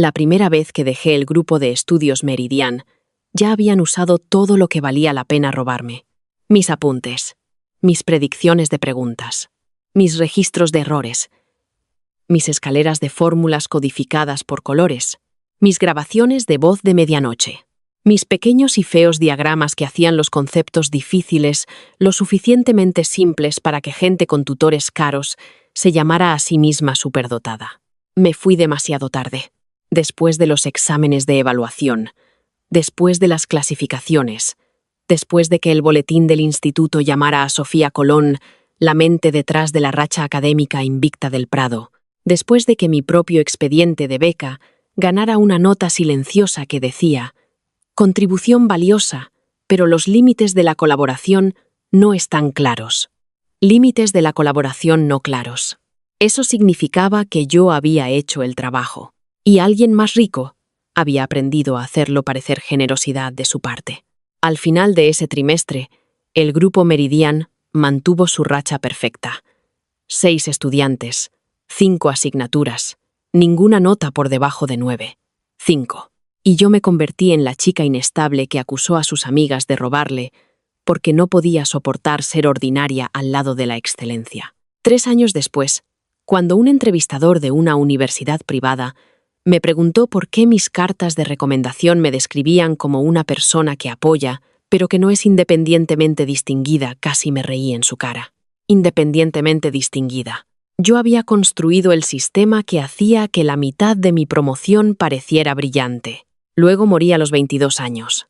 La primera vez que dejé el grupo de estudios Meridian, ya habían usado todo lo que valía la pena robarme. Mis apuntes, mis predicciones de preguntas, mis registros de errores, mis escaleras de fórmulas codificadas por colores, mis grabaciones de voz de medianoche, mis pequeños y feos diagramas que hacían los conceptos difíciles lo suficientemente simples para que gente con tutores caros se llamara a sí misma superdotada. Me fui demasiado tarde, después de los exámenes de evaluación, después de las clasificaciones, después de que el boletín del instituto llamara a Sofía Colón la mente detrás de la racha académica invicta del Prado, después de que mi propio expediente de beca ganara una nota silenciosa que decía: contribución valiosa, pero los límites de la colaboración no están claros. Límites de la colaboración no claros. Eso significaba que yo había hecho el trabajo, y alguien más rico había aprendido a hacerlo parecer generosidad de su parte. Al final de ese trimestre, el grupo Meridian mantuvo su racha perfecta. 6 estudiantes, 5 asignaturas, ninguna nota por debajo de 9. 5. Y yo me convertí en la chica inestable que acusó a sus amigas de robarle porque no podía soportar ser ordinaria al lado de la excelencia. 3 años después, cuando un entrevistador de una universidad privada me preguntó por qué mis cartas de recomendación me describían como una persona que apoya, pero que no es independientemente distinguida, casi me reí en su cara. Independientemente distinguida. Yo había construido el sistema que hacía que la mitad de mi promoción pareciera brillante. Luego morí a los 22 años.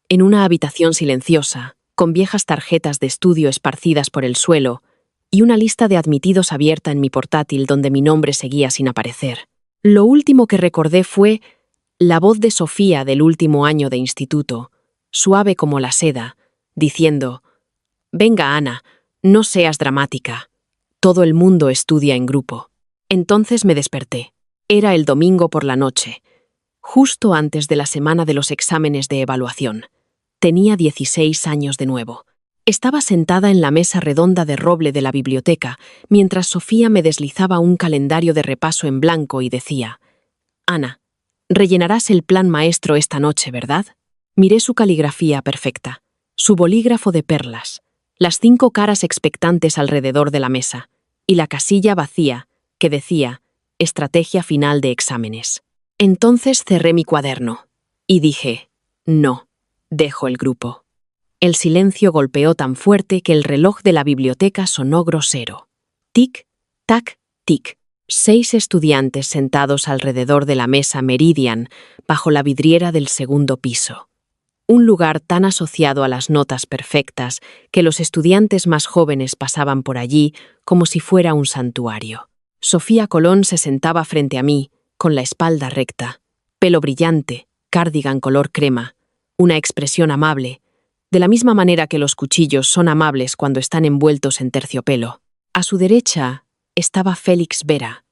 En una habitación silenciosa, con viejas tarjetas de estudio esparcidas por el suelo y una lista de admitidos abierta en mi portátil donde mi nombre seguía sin aparecer. Lo último que recordé fue la voz de Sofía del último año de instituto, suave como la seda, diciendo: «Venga, Ana, no seas dramática. Todo el mundo estudia en grupo». Entonces me desperté. Era el domingo por la noche, justo antes de la semana de los exámenes de evaluación. Tenía 16 años de nuevo. Estaba sentada en la mesa redonda de roble de la biblioteca, mientras Sofía me deslizaba un calendario de repaso en blanco y decía: «Ana, rellenarás el plan maestro esta noche, ¿verdad?». Miré su caligrafía perfecta, su bolígrafo de perlas, las 5 caras expectantes alrededor de la mesa, y la casilla vacía que decía «Estrategia final de exámenes». Entonces cerré mi cuaderno y dije: «No, dejo el grupo». El silencio golpeó tan fuerte que el reloj de la biblioteca sonó grosero. Tic, tac, tic. 6 estudiantes sentados alrededor de la mesa Meridian bajo la vidriera del segundo piso. Un lugar tan asociado a las notas perfectas que los estudiantes más jóvenes pasaban por allí como si fuera un santuario. Sofía Colón se sentaba frente a mí, con la espalda recta, pelo brillante, cardigan color crema, una expresión amable, de la misma manera que los cuchillos son amables cuando están envueltos en terciopelo. A su derecha estaba Félix Vera,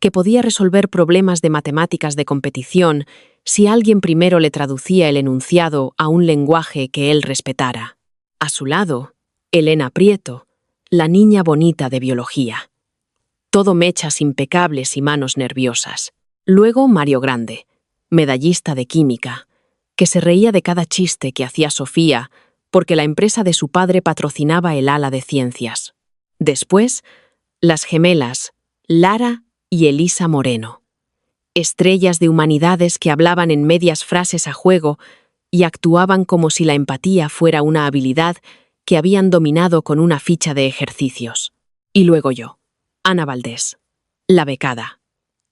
que podía resolver problemas de matemáticas de competición si alguien primero le traducía el enunciado a un lenguaje que él respetara. A su lado, Elena Prieto, la niña bonita de biología. Todo mechas impecables y manos nerviosas. Luego Mario Grande, medallista de química, que se reía de cada chiste que hacía Sofía porque la empresa de su padre patrocinaba el ala de ciencias. Después, las gemelas Lara y Elisa Moreno. Estrellas de humanidades que hablaban en medias frases a juego y actuaban como si la empatía fuera una habilidad que habían dominado con una ficha de ejercicios. Y luego yo, Ana Valdés, la becada,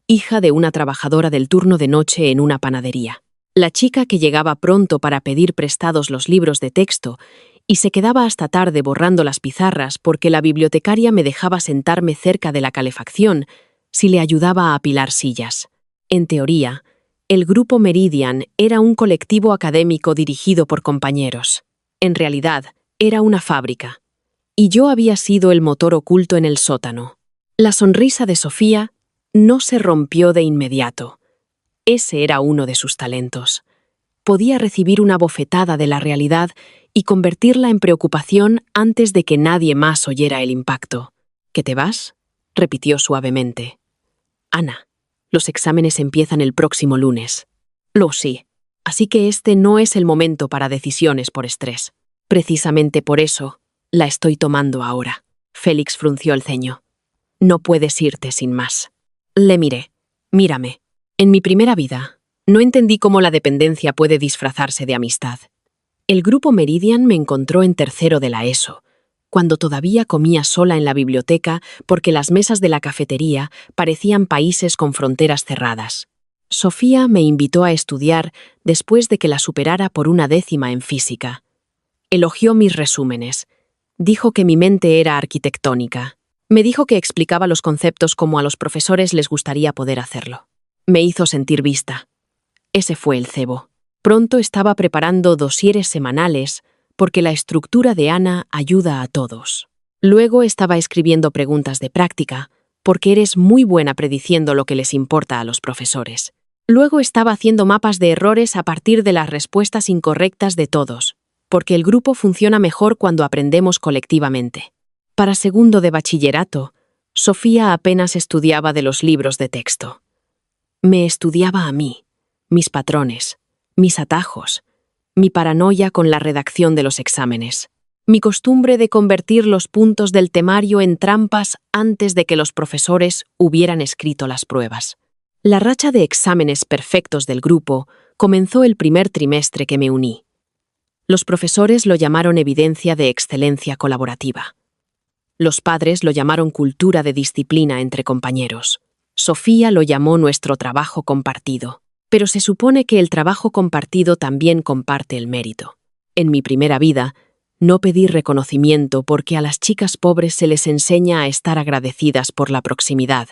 hija de una trabajadora del turno de noche en una panadería. La chica que llegaba pronto para pedir prestados los libros de texto y se quedaba hasta tarde borrando las pizarras porque la bibliotecaria me dejaba sentarme cerca de la calefacción si le ayudaba a apilar sillas. En teoría, el grupo Meridian era un colectivo académico dirigido por compañeros. En realidad, era una fábrica. Y yo había sido el motor oculto en el sótano. La sonrisa de Sofía no se rompió de inmediato. Ese era uno de sus talentos. Podía recibir una bofetada de la realidad y convertirla en preocupación antes de que nadie más oyera el impacto. ¿Que te vas?, repitió suavemente. Ana, Los exámenes empiezan el próximo lunes. Lo sé. Así que este no es el momento para decisiones por estrés. Precisamente por eso la estoy tomando ahora. Félix frunció el ceño. No puedes irte sin más. Le miré. Mírame. En mi primera vida, no entendí cómo la dependencia puede disfrazarse de amistad. El grupo Meridian me encontró en tercero de la ESO, cuando todavía comía sola en la biblioteca porque las mesas de la cafetería parecían países con fronteras cerradas. Sofía me invitó a estudiar después de que la superara por una décima en física. Elogió mis resúmenes. Dijo que mi mente era arquitectónica. Me dijo que explicaba los conceptos como a los profesores les gustaría poder hacerlo. Me hizo sentir vista. Ese fue el cebo. Pronto estaba preparando dosieres semanales porque la estructura de Ana ayuda a todos. Luego estaba escribiendo preguntas de práctica porque eres muy buena prediciendo lo que les importa a los profesores. Luego estaba haciendo mapas de errores a partir de las respuestas incorrectas de todos, porque el grupo funciona mejor cuando aprendemos colectivamente. Para segundo de bachillerato, Sofía apenas estudiaba de los libros de texto. Me estudiaba a mí, mis patrones, mis atajos, mi paranoia con la redacción de los exámenes, mi costumbre de convertir los puntos del temario en trampas antes de que los profesores hubieran escrito las pruebas. La racha de exámenes perfectos del grupo comenzó el primer trimestre que me uní. Los profesores lo llamaron evidencia de excelencia colaborativa. Los padres lo llamaron cultura de disciplina entre compañeros. Sofía lo llamó nuestro trabajo compartido. Pero se supone que el trabajo compartido también comparte el mérito. En mi primera vida, no pedí reconocimiento porque a las chicas pobres se les enseña a estar agradecidas por la proximidad.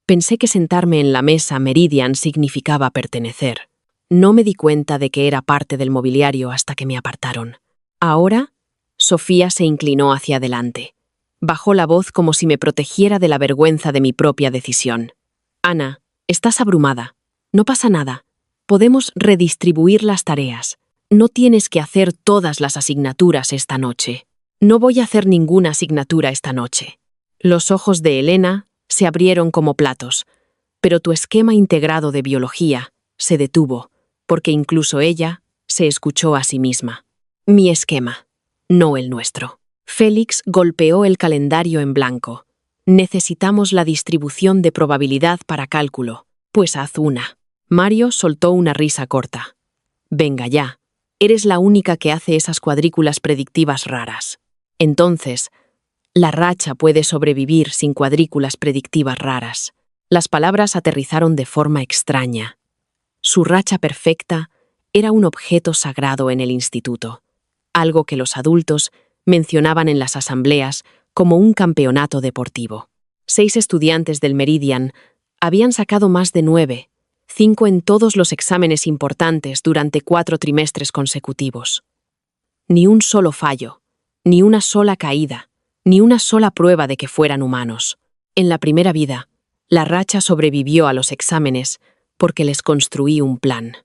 Pensé que sentarme en la mesa Meridian significaba pertenecer. No me di cuenta de que era parte del mobiliario hasta que me apartaron. Ahora, Sofía se inclinó hacia adelante. Bajó la voz como si me protegiera de la vergüenza de mi propia decisión. Ana, estás abrumada. No pasa nada. Podemos redistribuir las tareas. No tienes que hacer todas las asignaturas esta noche. No voy a hacer ninguna asignatura esta noche. Los ojos de Elena se abrieron como platos, pero tu esquema integrado de biología se detuvo, porque incluso ella se escuchó a sí misma. Mi esquema, no el nuestro. Félix golpeó el calendario en blanco. Necesitamos la distribución de probabilidad para cálculo. Pues haz una. Mario soltó una risa corta. Venga ya, eres la única que hace esas cuadrículas predictivas raras. Entonces, la racha puede sobrevivir sin cuadrículas predictivas raras. Las palabras aterrizaron de forma extraña. Su racha perfecta era un objeto sagrado en el instituto, algo que los adultos mencionaban en las asambleas como un campeonato deportivo. 6 estudiantes del Meridian habían sacado más de 9, 5 en todos los exámenes importantes durante 4 trimestres consecutivos. Ni un solo fallo, ni una sola caída, ni una sola prueba de que fueran humanos. En la primera vida, la racha sobrevivió a los exámenes porque les construí un plan.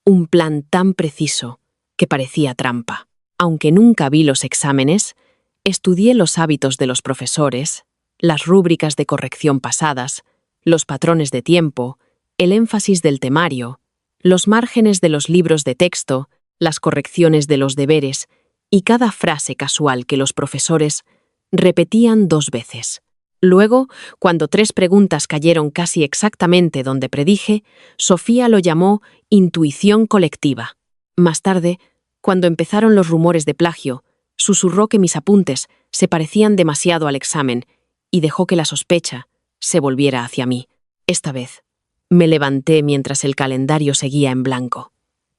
Un plan tan preciso que parecía trampa. Aunque nunca vi los exámenes, estudié los hábitos de los profesores, las rúbricas de corrección pasadas, los patrones de tiempo, el énfasis del temario, los márgenes de los libros de texto, las correcciones de los deberes y cada frase casual que los profesores repetían 2 veces. Luego, cuando 3 preguntas cayeron casi exactamente donde predije, Sofía lo llamó intuición colectiva. Más tarde, cuando empezaron los rumores de plagio, susurró que mis apuntes se parecían demasiado al examen y dejó que la sospecha se volviera hacia mí. Esta vez, me levanté mientras el calendario seguía en blanco.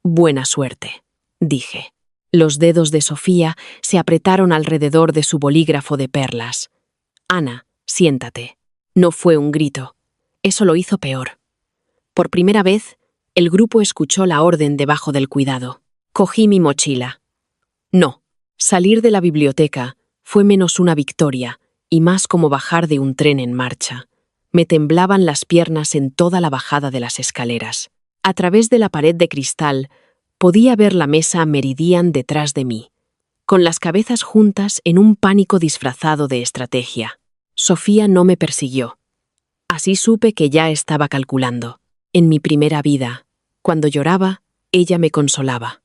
Buena suerte, dije. Los dedos de Sofía se apretaron alrededor de su bolígrafo de perlas. Ana, siéntate. No fue un grito. Eso lo hizo peor. Por primera vez, el grupo escuchó la orden debajo del cuidado. Cogí mi mochila. No, salir de la biblioteca fue menos una victoria y más como bajar de un tren en marcha. Me temblaban las piernas en toda la bajada de las escaleras. A través de la pared de cristal, podía ver la mesa Meridian detrás de mí, con las cabezas juntas en un pánico disfrazado de estrategia. Sofía no me persiguió. Así supe que ya estaba calculando. En mi primera vida, cuando lloraba, ella me consolaba.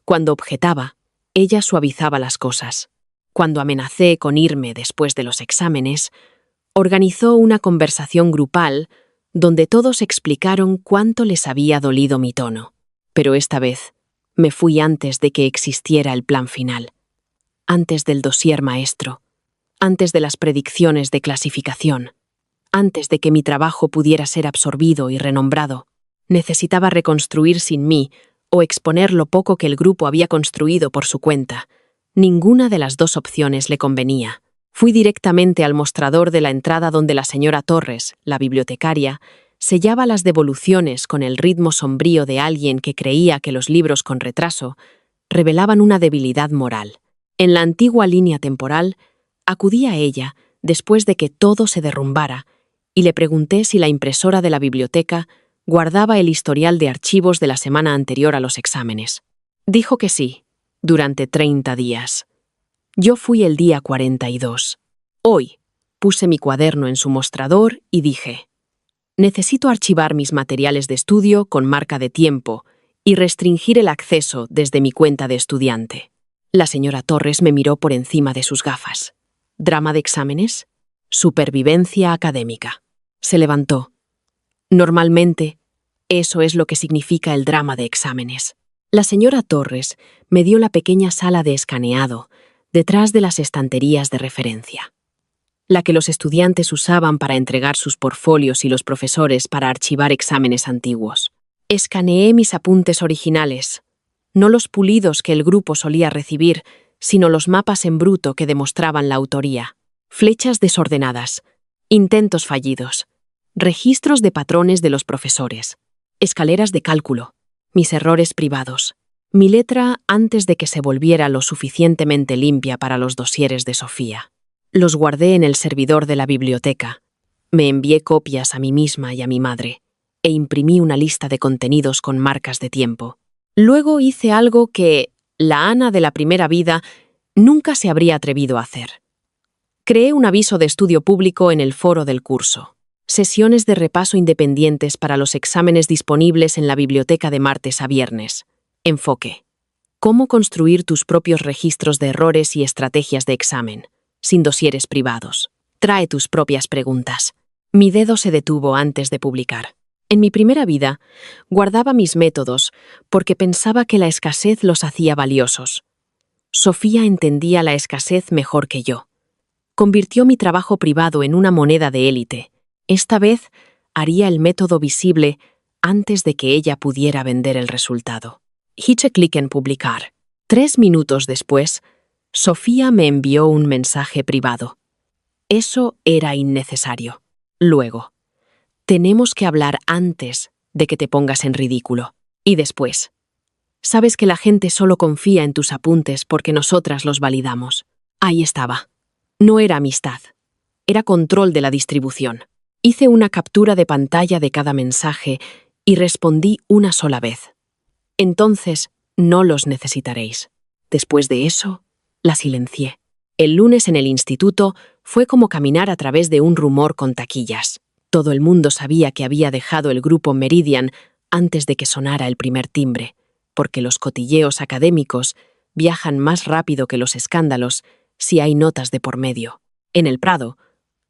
Cuando objetaba, ella suavizaba las cosas. Cuando amenacé con irme después de los exámenes, organizó una conversación grupal donde todos explicaron cuánto les había dolido mi tono. Pero esta vez me fui antes de que existiera el plan final, antes del dossier maestro, antes de las predicciones de clasificación, antes de que mi trabajo pudiera ser absorbido y renombrado. Necesitaba reconstruir sin mí o exponer lo poco que el grupo había construido por su cuenta. Ninguna de las dos opciones le convenía. Fui directamente al mostrador de la entrada donde la señora Torres, la bibliotecaria, sellaba las devoluciones con el ritmo sombrío de alguien que creía que los libros con retraso revelaban una debilidad moral. En la antigua línea temporal, acudí a ella después de que todo se derrumbara y le pregunté si la impresora de la biblioteca guardaba el historial de archivos de la semana anterior a los exámenes. Dijo que sí, durante 30 días. Yo fui el día 42. Hoy puse mi cuaderno en su mostrador y dije: necesito archivar mis materiales de estudio con marca de tiempo y restringir el acceso desde mi cuenta de estudiante. La señora Torres me miró por encima de sus gafas. ¿Drama de exámenes? Supervivencia académica. Se levantó. Normalmente, eso es lo que significa el drama de exámenes. La señora Torres me dio la pequeña sala de escaneado detrás de las estanterías de referencia, la que los estudiantes usaban para entregar sus portfolios y los profesores para archivar exámenes antiguos. Escaneé mis apuntes originales, no los pulidos que el grupo solía recibir, sino los mapas en bruto que demostraban la autoría. Flechas desordenadas, intentos fallidos, registros de patrones de los profesores, escaleras de cálculo, mis errores privados, mi letra antes de que se volviera lo suficientemente limpia para los dosieres de Sofía. Los guardé en el servidor de la biblioteca. Me envié copias a mí misma y a mi madre, e imprimí una lista de contenidos con marcas de tiempo. Luego hice algo que la Ana de la primera vida nunca se habría atrevido a hacer. Creé un aviso de estudio público en el foro del curso. Sesiones de repaso independientes para los exámenes disponibles en la biblioteca de martes a viernes. Enfoque: cómo construir tus propios registros de errores y estrategias de examen, sin dosieres privados. Trae tus propias preguntas. Mi dedo se detuvo antes de publicar. En mi primera vida, guardaba mis métodos porque pensaba que la escasez los hacía valiosos. Sofía entendía la escasez mejor que yo. Convirtió mi trabajo privado en una moneda de élite. Esta vez haría el método visible antes de que ella pudiera vender el resultado. Hice clic en publicar. 3 minutos después, Sofía me envió un mensaje privado. Eso era innecesario. Luego: tenemos que hablar antes de que te pongas en ridículo. Y después: sabes que la gente solo confía en tus apuntes porque nosotras los validamos. Ahí estaba. No era amistad. Era control de la distribución. Hice una captura de pantalla de cada mensaje y respondí una sola vez. Entonces, no los necesitaréis. Después de eso, la silencié. El lunes en el instituto fue como caminar a través de un rumor con taquillas. Todo el mundo sabía que había dejado el grupo Meridian antes de que sonara el primer timbre, porque los cotilleos académicos viajan más rápido que los escándalos si hay notas de por medio. En el Prado,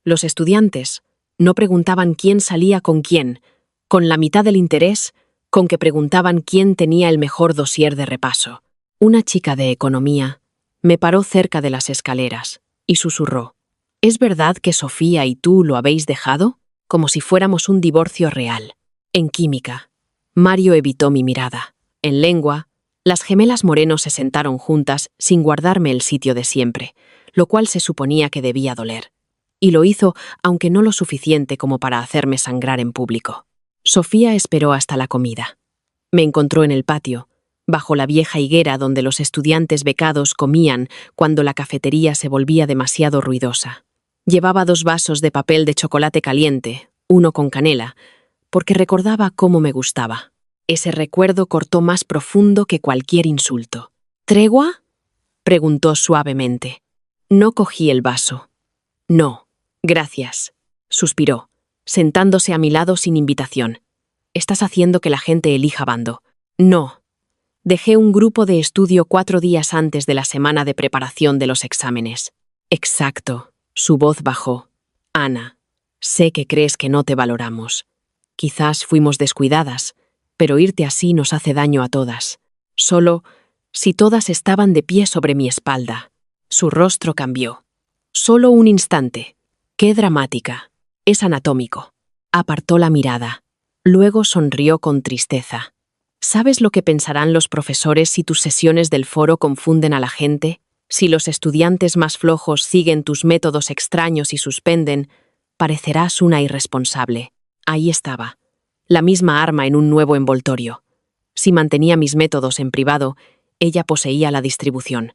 los estudiantes no preguntaban quién salía con quién, con la mitad del interés con que preguntaban quién tenía el mejor dossier de repaso. Una chica de economía me paró cerca de las escaleras y susurró: ¿es verdad que Sofía y tú lo habéis dejado? Como si fuéramos un divorcio real. En química, Mario evitó mi mirada. En lengua, las gemelas Moreno se sentaron juntas sin guardarme el sitio de siempre, lo cual se suponía que debía doler. Y lo hizo, aunque no lo suficiente como para hacerme sangrar en público. Sofía esperó hasta la comida. Me encontró en el patio, bajo la vieja higuera donde los estudiantes becados comían cuando la cafetería se volvía demasiado ruidosa. Llevaba 2 vasos de papel de chocolate caliente, uno con canela, porque recordaba cómo me gustaba. Ese recuerdo cortó más profundo que cualquier insulto. ¿Tregua?, preguntó suavemente. No cogí el vaso. No, gracias, suspiró. sentándose a mi lado sin invitación. Estás haciendo que la gente elija bando. No. Dejé un grupo de estudio 4 días antes de la semana de preparación de los exámenes. Exacto. Su voz bajó. Ana, sé que crees que no te valoramos. Quizás fuimos descuidadas, pero irte así nos hace daño a todas. Solo si todas estaban de pie sobre mi espalda. Su rostro cambió. Solo un instante. ¡Qué dramática! Es anatómico. Apartó la mirada. Luego sonrió con tristeza. ¿Sabes lo que pensarán los profesores si tus sesiones del foro confunden a la gente? Si los estudiantes más flojos siguen tus métodos extraños y suspenden, parecerás una irresponsable. Ahí estaba, la misma arma en un nuevo envoltorio. Si mantenía mis métodos en privado, ella poseía la distribución.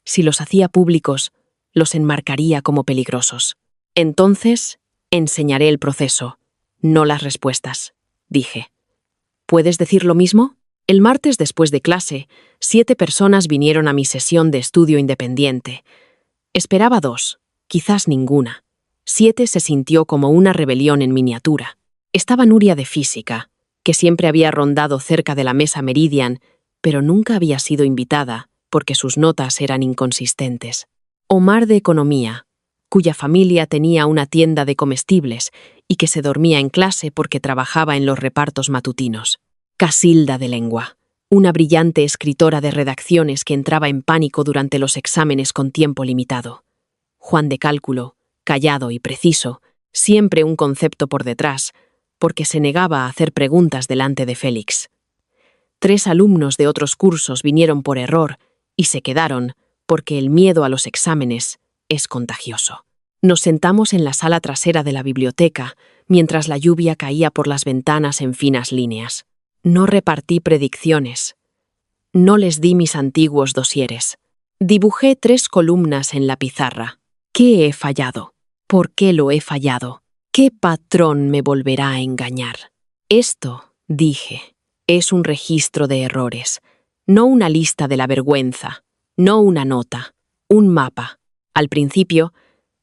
Si los hacía públicos, los enmarcaría como peligrosos. Entonces, enseñaré el proceso, no las respuestas, dije. ¿Puedes decir lo mismo? El martes después de clase, 7 personas vinieron a mi sesión de estudio independiente. Esperaba 2, quizás ninguna. 7 se sintió como una rebelión en miniatura. Estaba Nuria de física, que siempre había rondado cerca de la mesa Meridian, pero nunca había sido invitada porque sus notas eran inconsistentes. Omar de economía, cuya familia tenía una tienda de comestibles y que se dormía en clase porque trabajaba en los repartos matutinos. Casilda de lengua, una brillante escritora de redacciones que entraba en pánico durante los exámenes con tiempo limitado. Juan de cálculo, callado y preciso, siempre un concepto por detrás, porque se negaba a hacer preguntas delante de Félix. 3 alumnos de otros cursos vinieron por error y se quedaron porque el miedo a los exámenes es contagioso. Nos sentamos en la sala trasera de la biblioteca mientras la lluvia caía por las ventanas en finas líneas. No repartí predicciones. No les di mis antiguos dosieres. Dibujé 3 columnas en la pizarra. ¿Qué he fallado? ¿Por qué lo he fallado? ¿Qué patrón me volverá a engañar? Esto, dije, es un registro de errores, no una lista de la vergüenza, no una nota, un mapa. Al principio,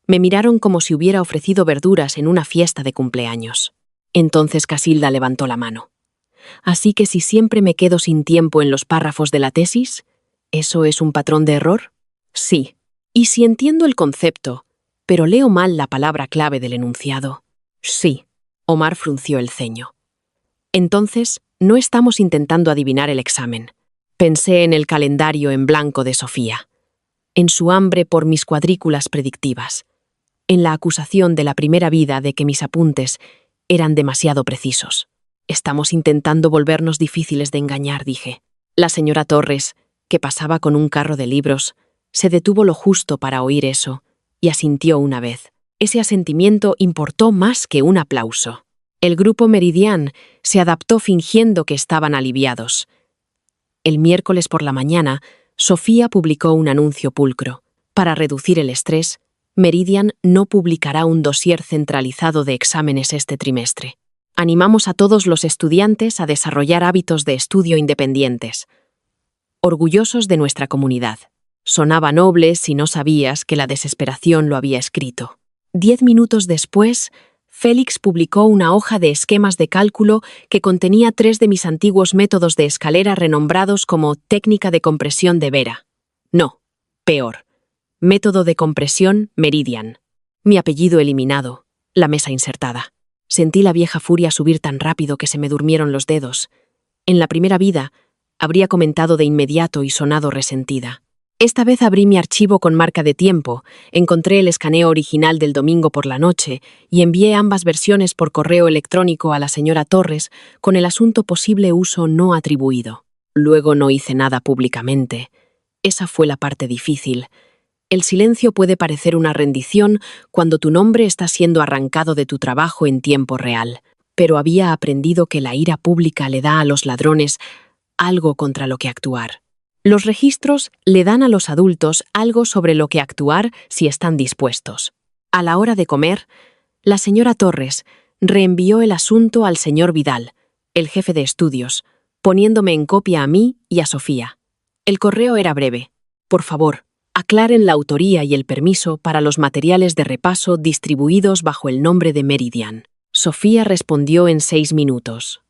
me miraron como si hubiera ofrecido verduras en una fiesta de cumpleaños. Entonces Casilda levantó la mano. Así que si siempre me quedo sin tiempo en los párrafos de la tesis, ¿eso es un patrón de error? Sí. ¿Y si entiendo el concepto, pero leo mal la palabra clave del enunciado? Sí. Omar frunció el ceño. Entonces, no estamos intentando adivinar el examen. Pensé en el calendario en blanco de Sofía, en su hambre por mis cuadrículas predictivas, en la acusación de la primera vida de que mis apuntes eran demasiado precisos. Estamos intentando volvernos difíciles de engañar, dije. La señora Torres, que pasaba con un carro de libros, se detuvo lo justo para oír eso y asintió una vez. Ese asentimiento importó más que un aplauso. El grupo Meridian se adaptó fingiendo que estaban aliviados. El miércoles por la mañana, Sofía publicó un anuncio pulcro. Para reducir el estrés, Meridian no publicará un dossier centralizado de exámenes este trimestre. Animamos a todos los estudiantes a desarrollar hábitos de estudio independientes. Orgullosos de nuestra comunidad. Sonaba noble si no sabías que la desesperación lo había escrito. 10 minutos después, Félix publicó una hoja de esquemas de cálculo que contenía 3 de mis antiguos métodos de escalera renombrados como técnica de compresión de Vera. No, peor. Método de compresión Meridian. Mi apellido eliminado, la mesa insertada. Sentí la vieja furia subir tan rápido que se me durmieron los dedos. En la primera vida, habría comentado de inmediato y sonado resentida. Esta vez abrí mi archivo con marca de tiempo, encontré el escaneo original del domingo por la noche y envié ambas versiones por correo electrónico a la señora Torres con el asunto posible uso no atribuido. Luego no hice nada públicamente. Esa fue la parte difícil. El silencio puede parecer una rendición cuando tu nombre está siendo arrancado de tu trabajo en tiempo real, pero había aprendido que la ira pública le da a los ladrones algo contra lo que actuar. Los registros le dan a los adultos algo sobre lo que actuar si están dispuestos. A la hora de comer, la señora Torres reenvió el asunto al señor Vidal, el jefe de estudios, poniéndome en copia a mí y a Sofía. El correo era breve. Por favor, aclaren la autoría y el permiso para los materiales de repaso distribuidos bajo el nombre de Meridian. Sofía respondió en 6 minutos.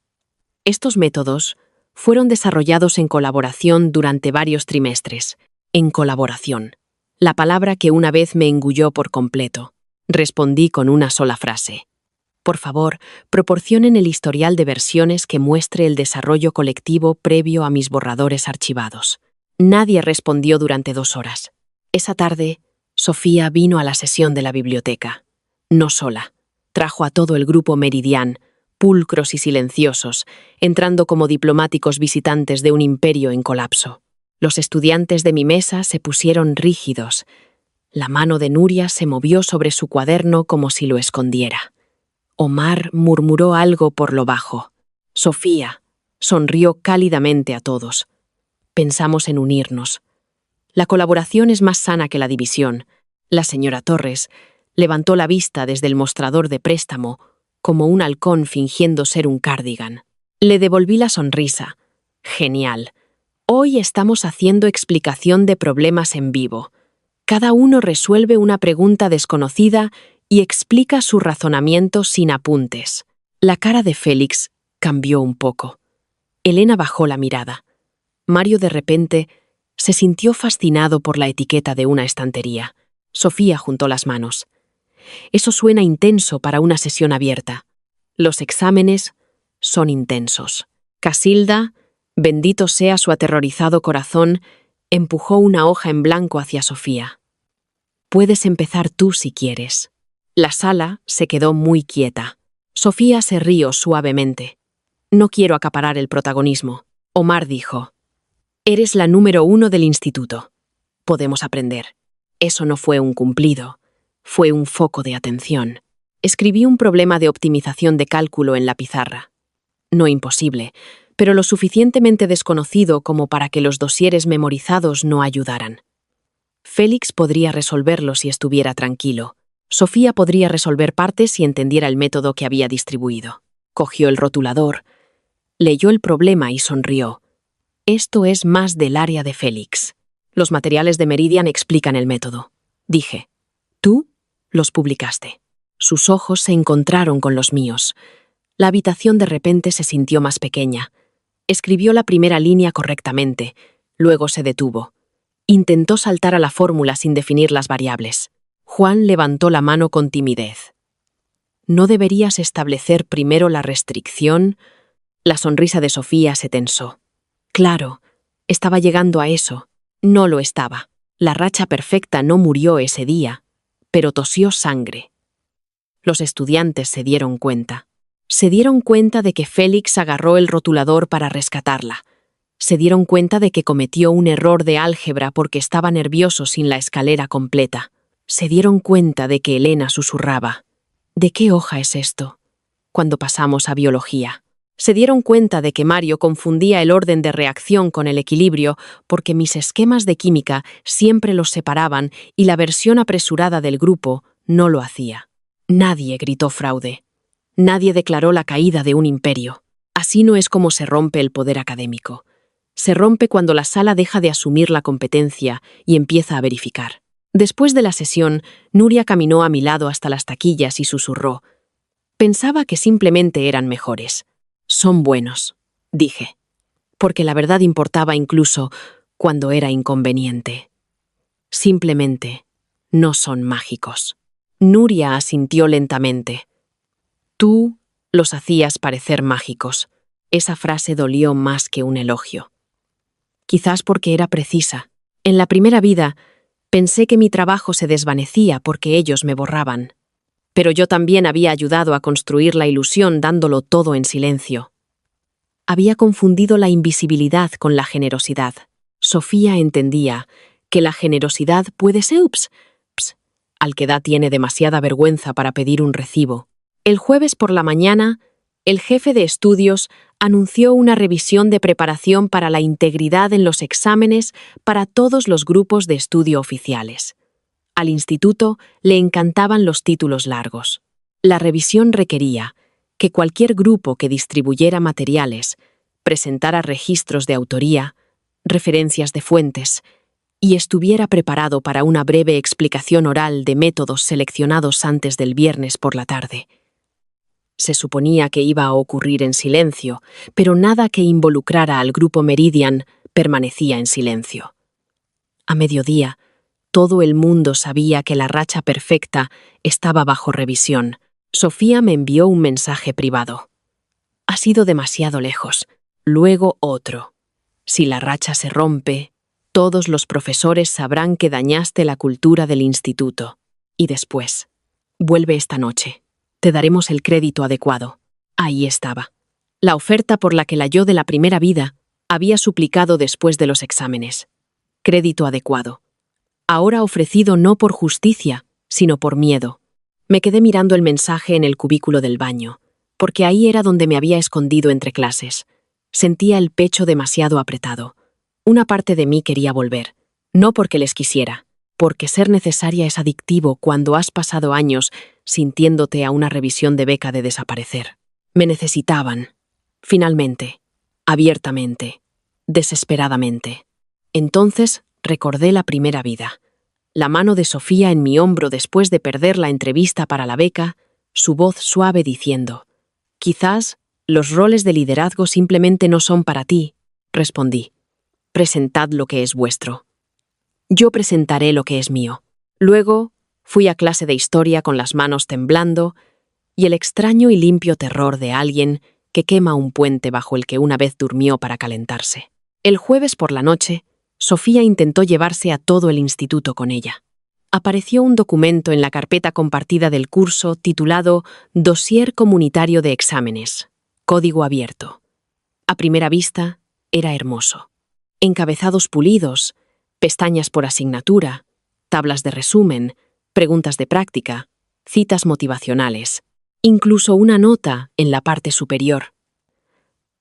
Estos métodos fueron desarrollados en colaboración durante varios trimestres. En colaboración. La palabra que una vez me engulló por completo. Respondí con una sola frase. Por favor, proporcionen el historial de versiones que muestre el desarrollo colectivo previo a mis borradores archivados. Nadie respondió durante 2 horas. Esa tarde, Sofía vino a la sesión de la biblioteca. No sola. Trajo a todo el grupo Meridian, pulcros y silenciosos, entrando como diplomáticos visitantes de un imperio en colapso. Los estudiantes de mi mesa se pusieron rígidos. La mano de Nuria se movió sobre su cuaderno como si lo escondiera. Omar murmuró algo por lo bajo. Sofía sonrió cálidamente a todos. Pensamos en unirnos. La colaboración es más sana que la división. La señora Torres levantó la vista desde el mostrador de préstamo, como un halcón fingiendo ser un cardigan. Le devolví la sonrisa. Genial. Hoy estamos haciendo explicación de problemas en vivo. Cada uno resuelve una pregunta desconocida y explica su razonamiento sin apuntes. La cara de Félix cambió un poco. Elena bajó la mirada. Mario de repente se sintió fascinado por la etiqueta de una estantería. Sofía juntó las manos. Eso suena intenso para una sesión abierta. Los exámenes son intensos. Casilda, bendito sea su aterrorizado corazón, empujó una hoja en blanco hacia Sofía. Puedes empezar tú si quieres. La sala se quedó muy quieta. Sofía se rió suavemente. No quiero acaparar el protagonismo. Omar dijo: Eres la número 1 del instituto. Podemos aprender. Eso no fue un cumplido. Fue un foco de atención. Escribí un problema de optimización de cálculo en la pizarra. No imposible, pero lo suficientemente desconocido como para que los dosieres memorizados no ayudaran. Félix podría resolverlo si estuviera tranquilo. Sofía podría resolver partes si entendiera el método que había distribuido. Cogió el rotulador, leyó el problema y sonrió. Esto es más del área de Félix. Los materiales de Meridian explican el método. Dije, tú los publicaste. Sus ojos se encontraron con los míos. La habitación de repente se sintió más pequeña. Escribió la primera línea correctamente, luego se detuvo. Intentó saltar a la fórmula sin definir las variables. Juan levantó la mano con timidez. ¿No deberías establecer primero la restricción? La sonrisa de Sofía se tensó. Claro, estaba llegando a eso. No lo estaba. La racha perfecta no murió ese día, pero tosió sangre. Los estudiantes se dieron cuenta. Se dieron cuenta de que Félix agarró el rotulador para rescatarla. Se dieron cuenta de que cometió un error de álgebra porque estaba nervioso sin la escalera completa. Se dieron cuenta de que Elena susurraba: ¿De qué hoja es esto? Cuando pasamos a biología. Se dieron cuenta de que Mario confundía el orden de reacción con el equilibrio porque mis esquemas de química siempre los separaban y la versión apresurada del grupo no lo hacía. Nadie gritó fraude. Nadie declaró la caída de un imperio. Así no es como se rompe el poder académico. Se rompe cuando la sala deja de asumir la competencia y empieza a verificar. Después de la sesión, Nuria caminó a mi lado hasta las taquillas y susurró: Pensaba que simplemente eran mejores. Son buenos, dije, porque la verdad importaba incluso cuando era inconveniente. Simplemente no son mágicos. Nuria asintió lentamente. Tú los hacías parecer mágicos. Esa frase dolió más que un elogio. Quizás porque era precisa. En la primera vida, pensé que mi trabajo se desvanecía porque ellos me borraban. Pero yo también había ayudado a construir la ilusión dándolo todo en silencio. Había confundido la invisibilidad con la generosidad. Sofía entendía que la generosidad puede ser al que da tiene demasiada vergüenza para pedir un recibo. El jueves por la mañana, el jefe de estudios anunció una revisión de preparación para la integridad en los exámenes para todos los grupos de estudio oficiales. Al instituto le encantaban los títulos largos. La revisión requería que cualquier grupo que distribuyera materiales presentara registros de autoría, referencias de fuentes y estuviera preparado para una breve explicación oral de métodos seleccionados antes del viernes por la tarde. Se suponía que iba a ocurrir en silencio, pero nada que involucrara al grupo Meridian permanecía en silencio. A mediodía, todo el mundo sabía que la racha perfecta estaba bajo revisión. Sofía me envió un mensaje privado. Has ido demasiado lejos. Luego otro. Si la racha se rompe, todos los profesores sabrán que dañaste la cultura del instituto. Y después, vuelve esta noche. Te daremos el crédito adecuado. Ahí estaba. La oferta por la que la yo de la primera vida había suplicado después de los exámenes. Crédito adecuado. Ahora ofrecido no por justicia, sino por miedo. Me quedé mirando el mensaje en el cubículo del baño, porque ahí era donde me había escondido entre clases. Sentía el pecho demasiado apretado. Una parte de mí quería volver, no porque les quisiera, porque ser necesaria es adictivo cuando has pasado años sintiéndote a una revisión de beca de desaparecer. Me necesitaban. Finalmente. Abiertamente. Desesperadamente. Entonces recordé la primera vida. La mano de Sofía en mi hombro después de perder la entrevista para la beca, su voz suave diciendo: «Quizás los roles de liderazgo simplemente no son para ti», respondí. «Presentad lo que es vuestro. Yo presentaré lo que es mío». Luego fui a clase de historia con las manos temblando y el extraño y limpio terror de alguien que quema un puente bajo el que una vez durmió para calentarse. El jueves por la noche, Sofía intentó llevarse a todo el instituto con ella. Apareció un documento en la carpeta compartida del curso titulado Dossier Comunitario de Exámenes, Código Abierto. A primera vista, era hermoso. Encabezados pulidos, pestañas por asignatura, tablas de resumen, preguntas de práctica, citas motivacionales, incluso una nota en la parte superior.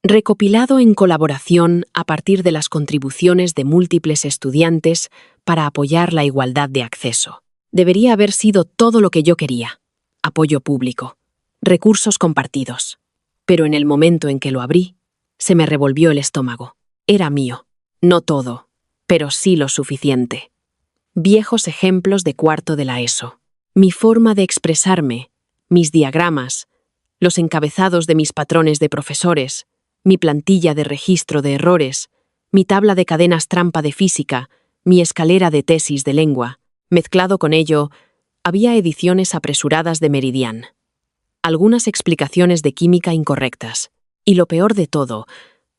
Recopilado en colaboración a partir de las contribuciones de múltiples estudiantes para apoyar la igualdad de acceso. Debería haber sido todo lo que yo quería. Apoyo público, recursos compartidos. Pero en el momento en que lo abrí, se me revolvió el estómago. Era mío. No todo, pero sí lo suficiente. Viejos ejemplos de cuarto de la ESO. Mi forma de expresarme, mis diagramas, los encabezados de mis patrones de profesores, mi plantilla de registro de errores, mi tabla de cadenas trampa de física, mi escalera de tesis de lengua. Mezclado con ello, había ediciones apresuradas de Meridian, algunas explicaciones de química incorrectas, y lo peor de todo,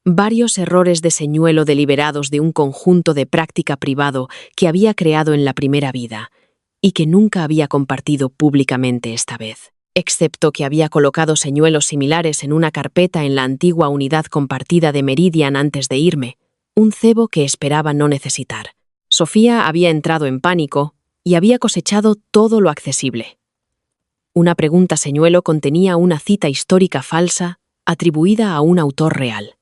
varios errores de señuelo deliberados de un conjunto de práctica privado que había creado en la primera vida, y que nunca había compartido públicamente esta vez. Excepto que había colocado señuelos similares en una carpeta en la antigua unidad compartida de Meridian antes de irme, un cebo que esperaba no necesitar. Sofía había entrado en pánico y había cosechado todo lo accesible. Una pregunta señuelo contenía una cita histórica falsa atribuida a un autor real.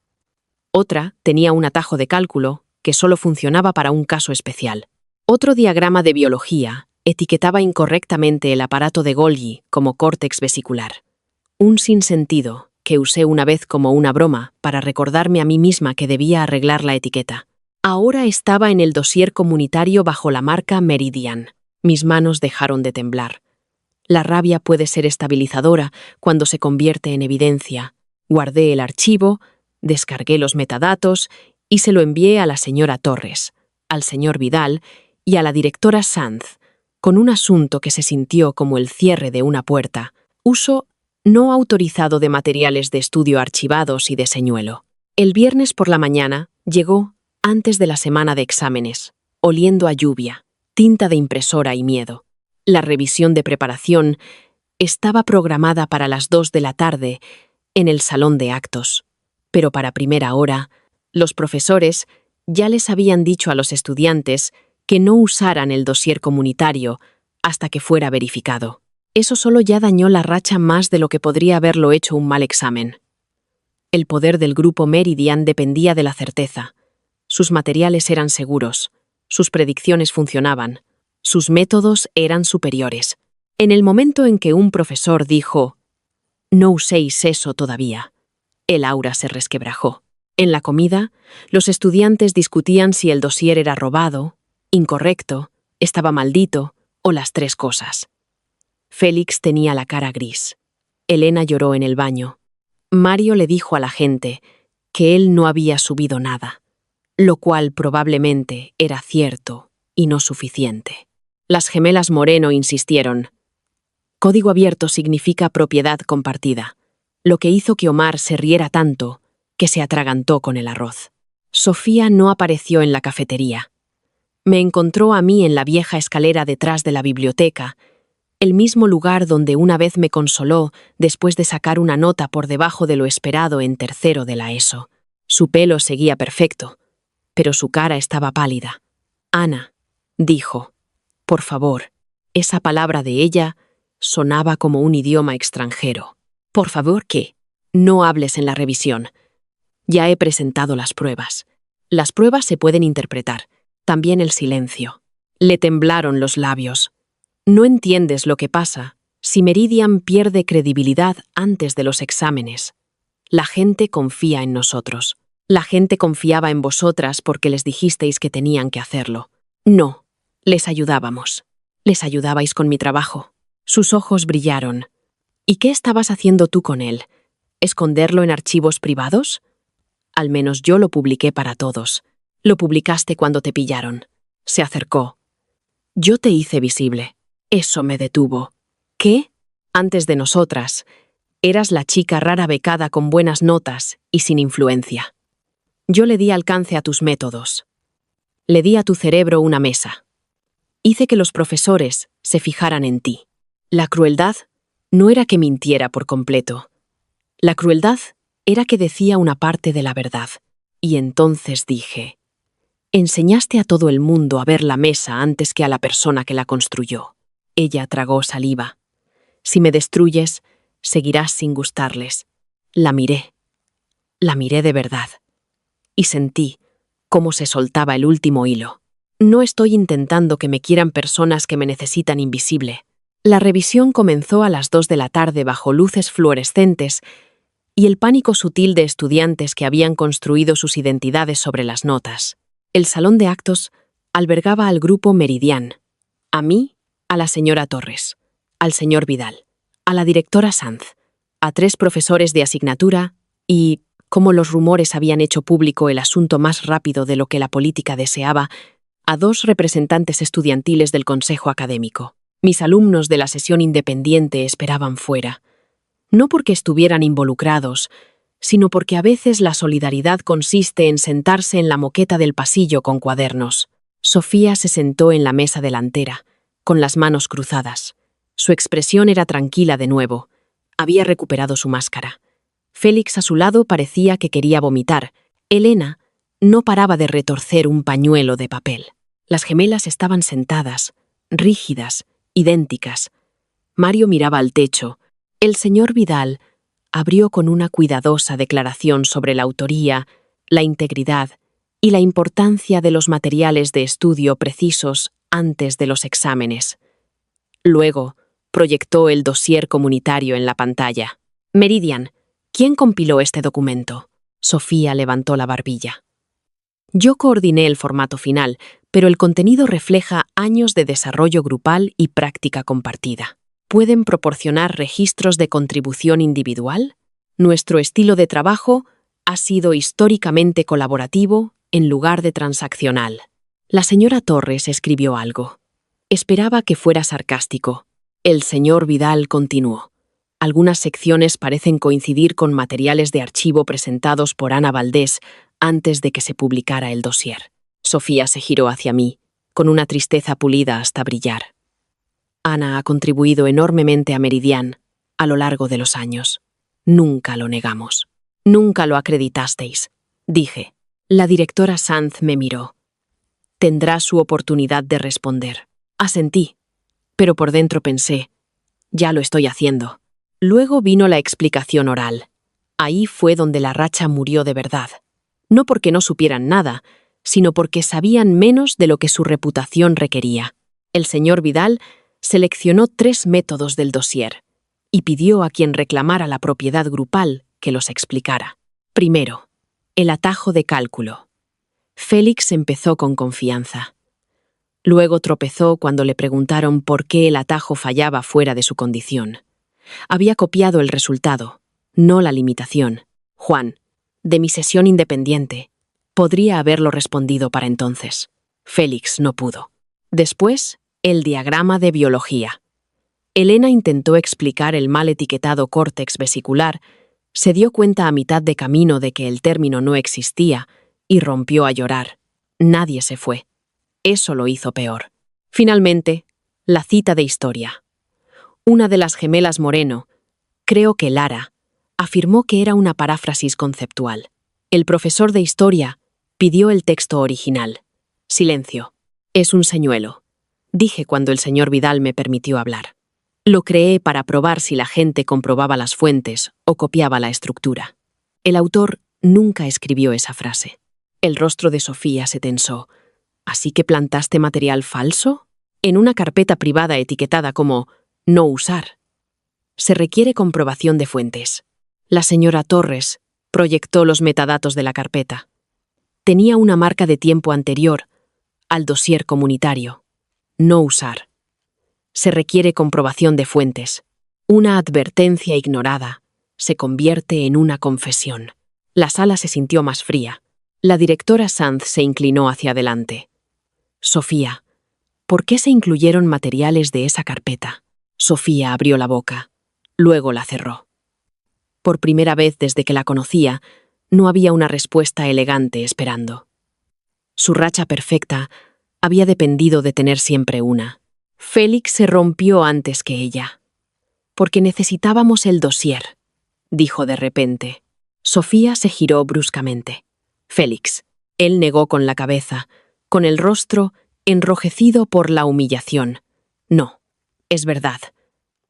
Otra tenía un atajo de cálculo que solo funcionaba para un caso especial. Otro diagrama de biología etiquetaba incorrectamente el aparato de Golgi como córtex vesicular. Un sinsentido que usé una vez como una broma para recordarme a mí misma que debía arreglar la etiqueta. Ahora estaba en el dossier comunitario bajo la marca Meridian. Mis manos dejaron de temblar. La rabia puede ser estabilizadora cuando se convierte en evidencia. Guardé el archivo, descargué los metadatos y se lo envié a la señora Torres, al señor Vidal y a la directora Sanz, con un asunto que se sintió como el cierre de una puerta, uso no autorizado de materiales de estudio archivados y de señuelo. El viernes por la mañana llegó antes de la semana de exámenes, oliendo a lluvia, tinta de impresora y miedo. La revisión de preparación estaba programada para las 2 de la tarde en el salón de actos, pero para primera hora, los profesores ya les habían dicho a los estudiantes que no usaran el dossier comunitario hasta que fuera verificado. Eso solo ya dañó la racha más de lo que podría haberlo hecho un mal examen. El poder del grupo Meridian dependía de la certeza. Sus materiales eran seguros, sus predicciones funcionaban, sus métodos eran superiores. En el momento en que un profesor dijo «No uséis eso todavía», el aura se resquebrajó. En la comida, los estudiantes discutían si el dossier era robado, incorrecto, estaba maldito o las tres cosas. Félix tenía la cara gris. Elena lloró en el baño. Mario le dijo a la gente que él no había subido nada, lo cual probablemente era cierto y no suficiente. Las gemelas Moreno insistieron. Código abierto significa propiedad compartida, lo que hizo que Omar se riera tanto que se atragantó con el arroz. Sofía no apareció en la cafetería. Me encontró a mí en la vieja escalera detrás de la biblioteca, el mismo lugar donde una vez me consoló después de sacar una nota por debajo de lo esperado en tercero de la ESO. Su pelo seguía perfecto, pero su cara estaba pálida. Ana, dijo, por favor. Esa palabra de ella sonaba como un idioma extranjero. Por favor, ¿qué? No hables en la revisión. Ya he presentado las pruebas. Las pruebas se pueden interpretar, también el silencio. Le temblaron los labios. No entiendes lo que pasa si Meridian pierde credibilidad antes de los exámenes. La gente confía en nosotros. La gente confiaba en vosotras porque les dijisteis que tenían que hacerlo. No, les ayudábamos. Les ayudabais con mi trabajo. Sus ojos brillaron. ¿Y qué estabas haciendo tú con él? ¿Esconderlo en archivos privados? Al menos yo lo publiqué para todos. Lo publicaste cuando te pillaron. Se acercó. Yo te hice visible. Eso me detuvo. ¿Qué? Antes de nosotras, eras la chica rara becada con buenas notas y sin influencia. Yo le di alcance a tus métodos. Le di a tu cerebro una mesa. Hice que los profesores se fijaran en ti. La crueldad no era que mintiera por completo. La crueldad era que decía una parte de la verdad. Y entonces dije, enseñaste a todo el mundo a ver la mesa antes que a la persona que la construyó. Ella tragó saliva. Si me destruyes, seguirás sin gustarles. La miré. La miré de verdad. Y sentí cómo se soltaba el último hilo. No estoy intentando que me quieran personas que me necesitan invisible. La revisión comenzó a las 2 de la tarde bajo luces fluorescentes y el pánico sutil de estudiantes que habían construido sus identidades sobre las notas. El salón de actos albergaba al grupo Meridian, a mí, a la señora Torres, al señor Vidal, a la directora Sanz, a 3 profesores de asignatura y, como los rumores habían hecho público el asunto más rápido de lo que la política deseaba, a 2 representantes estudiantiles del consejo académico. Mis alumnos de la sesión independiente esperaban fuera, no porque estuvieran involucrados, sino porque a veces la solidaridad consiste en sentarse en la moqueta del pasillo con cuadernos. Sofía se sentó en la mesa delantera, con las manos cruzadas. Su expresión era tranquila de nuevo. Había recuperado su máscara. Félix a su lado parecía que quería vomitar. Elena no paraba de retorcer un pañuelo de papel. Las gemelas estaban sentadas, rígidas, idénticas. Mario miraba al techo. El señor Vidal abrió con una cuidadosa declaración sobre la autoría, la integridad y la importancia de los materiales de estudio precisos antes de los exámenes. Luego, proyectó el dossier comunitario en la pantalla. Meridian, ¿quién compiló este documento? Sofía levantó la barbilla. Yo coordiné el formato final, pero el contenido refleja años de desarrollo grupal y práctica compartida. ¿Pueden proporcionar registros de contribución individual? Nuestro estilo de trabajo ha sido históricamente colaborativo en lugar de transaccional. La señora Torres escribió algo. Esperaba que fuera sarcástico. El señor Vidal continuó. Algunas secciones parecen coincidir con materiales de archivo presentados por Ana Valdés antes de que se publicara el dossier. Sofía se giró hacia mí, con una tristeza pulida hasta brillar. Ana ha contribuido enormemente a Meridian a lo largo de los años. Nunca lo negamos. Nunca lo acreditasteis, dije. La directora Sanz me miró. Tendrá su oportunidad de responder. Asentí, pero por dentro pensé, ya lo estoy haciendo. Luego vino la explicación oral. Ahí fue donde la racha murió de verdad. No porque no supieran nada, sino porque sabían menos de lo que su reputación requería. El señor Vidal seleccionó 3 métodos del dossier y pidió a quien reclamara la propiedad grupal que los explicara. Primero, el atajo de cálculo. Félix empezó con confianza. Luego tropezó cuando le preguntaron por qué el atajo fallaba fuera de su condición. Había copiado el resultado, no la limitación. Juan, de mi sesión independiente, podría haberlo respondido para entonces. Félix no pudo. Después, el diagrama de biología. Elena intentó explicar el mal etiquetado córtex vesicular, se dio cuenta a mitad de camino de que el término no existía y rompió a llorar. Nadie se fue. Eso lo hizo peor. Finalmente, la cita de historia. Una de las gemelas Moreno, creo que Lara, afirmó que era una paráfrasis conceptual. El profesor de historia pidió el texto original. Silencio. Es un señuelo, dije cuando el señor Vidal me permitió hablar. Lo creé para probar si la gente comprobaba las fuentes o copiaba la estructura. El autor nunca escribió esa frase. El rostro de Sofía se tensó. ¿Así que plantaste material falso? En una carpeta privada etiquetada como «no usar». Se requiere comprobación de fuentes. La señora Torres proyectó los metadatos de la carpeta. Tenía una marca de tiempo anterior al dossier comunitario. No usar. Se requiere comprobación de fuentes. Una advertencia ignorada se convierte en una confesión. La sala se sintió más fría. La directora Sanz se inclinó hacia adelante. Sofía, ¿por qué se incluyeron materiales de esa carpeta? Sofía abrió la boca. Luego la cerró. Por primera vez desde que la conocía, no había una respuesta elegante esperando. Su racha perfecta había dependido de tener siempre una. Félix se rompió antes que ella. Porque necesitábamos el dossier, dijo de repente. Sofía se giró bruscamente. Félix. Él negó con la cabeza, con el rostro enrojecido por la humillación. No, es verdad.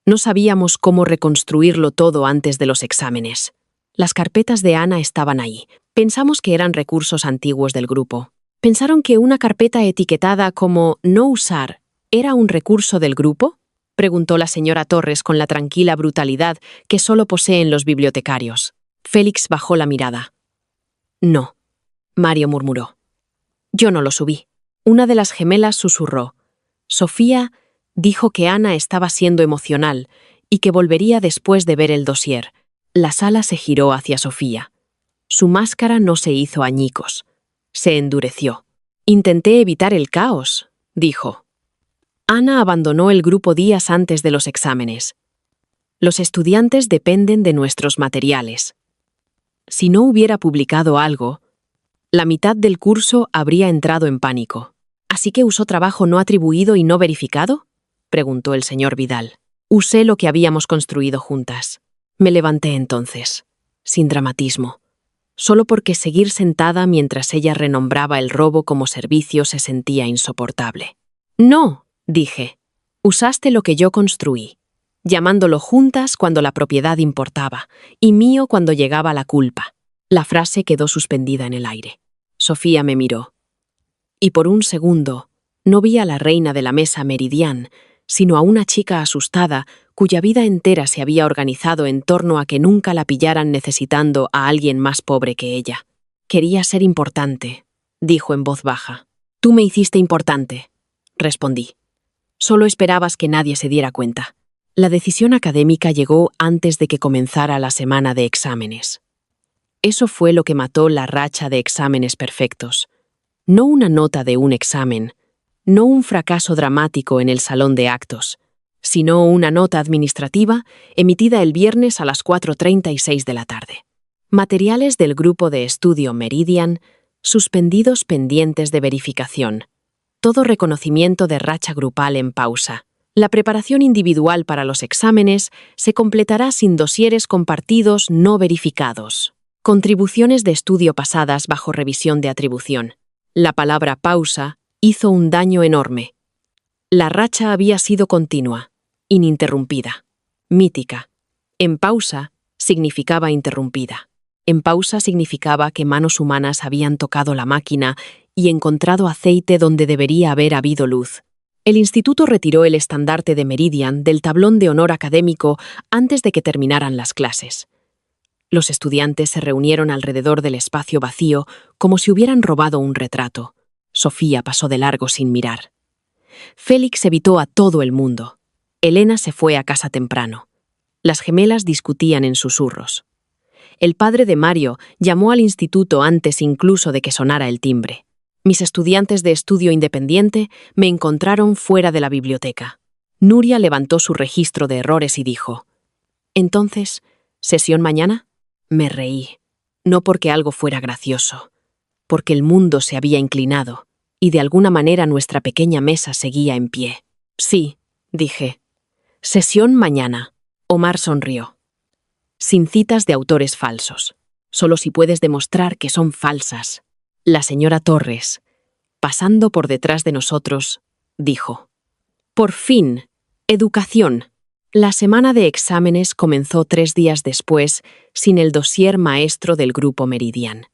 No sabíamos cómo reconstruirlo todo antes de los exámenes. Las carpetas de Ana estaban ahí. Pensamos que eran recursos antiguos del grupo. ¿Pensaron que una carpeta etiquetada como «no usar» era un recurso del grupo? Preguntó la señora Torres con la tranquila brutalidad que solo poseen los bibliotecarios. Félix bajó la mirada. «No», Mario murmuró. «Yo no lo subí». Una de las gemelas susurró. Sofía dijo que Ana estaba siendo emocional y que volvería después de ver el dossier. La sala se giró hacia Sofía. Su máscara no se hizo añicos. Se endureció. «Intenté evitar el caos», dijo. Ana abandonó el grupo días antes de los exámenes. Los estudiantes dependen de nuestros materiales. Si no hubiera publicado algo, la mitad del curso habría entrado en pánico. ¿Así que usó trabajo no atribuido y no verificado?, preguntó el señor Vidal. Usé lo que habíamos construido juntas. Me levanté entonces, sin dramatismo, solo porque seguir sentada mientras ella renombraba el robo como servicio se sentía insoportable. «No», dije, «usaste lo que yo construí, llamándolo juntas cuando la propiedad importaba y mío cuando llegaba la culpa». La frase quedó suspendida en el aire. Sofía me miró. Y por un segundo no vi a la reina de la mesa Meridian, sino a una chica asustada cuya vida entera se había organizado en torno a que nunca la pillaran necesitando a alguien más pobre que ella. «Quería ser importante», dijo en voz baja. «Tú me hiciste importante», respondí. «Solo esperabas que nadie se diera cuenta». La decisión académica llegó antes de que comenzara la semana de exámenes. Eso fue lo que mató la racha de exámenes perfectos. No una nota de un examen, no un fracaso dramático en el salón de actos, sino una nota administrativa emitida el viernes a las 4:36 de la tarde. Materiales del grupo de estudio Meridian, suspendidos pendientes de verificación. Todo reconocimiento de racha grupal en pausa. La preparación individual para los exámenes se completará sin dosieres compartidos no verificados. Contribuciones de estudio pasadas bajo revisión de atribución. La palabra pausa hizo un daño enorme. La racha había sido continua, ininterrumpida, mítica. En pausa significaba interrumpida. En pausa significaba que manos humanas habían tocado la máquina y encontrado aceite donde debería haber habido luz. El instituto retiró el estandarte de Meridian del tablón de honor académico antes de que terminaran las clases. Los estudiantes se reunieron alrededor del espacio vacío como si hubieran robado un retrato. Sofía pasó de largo sin mirar. Félix evitó a todo el mundo. Elena se fue a casa temprano. Las gemelas discutían en susurros. El padre de Mario llamó al instituto antes incluso de que sonara el timbre. Mis estudiantes de estudio independiente me encontraron fuera de la biblioteca. Nuria levantó su registro de errores y dijo: «Entonces, ¿sesión mañana?». Me reí, no porque algo fuera gracioso, porque el mundo se había inclinado y de alguna manera nuestra pequeña mesa seguía en pie. «Sí», dije. «Sesión mañana». Omar sonrió. «Sin citas de autores falsos. Solo si puedes demostrar que son falsas». La señora Torres, pasando por detrás de nosotros, dijo: «Por fin, educación». La semana de exámenes comenzó 3 días después, sin el dossier maestro del Grupo Meridian.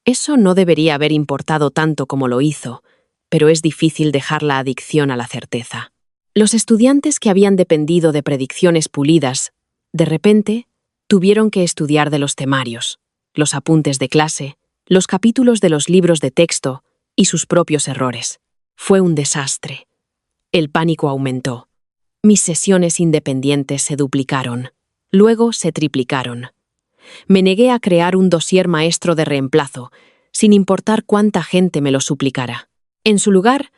Eso no debería haber importado tanto como lo hizo, pero es difícil dejar la adicción a la certeza. Los estudiantes que habían dependido de predicciones pulidas, de repente, tuvieron que estudiar de los temarios, los apuntes de clase, los capítulos de los libros de texto y sus propios errores. Fue un desastre. El pánico aumentó. Mis sesiones independientes se duplicaron, luego se triplicaron. Me negué a crear un dossier maestro de reemplazo, sin importar cuánta gente me lo suplicara. En su lugar,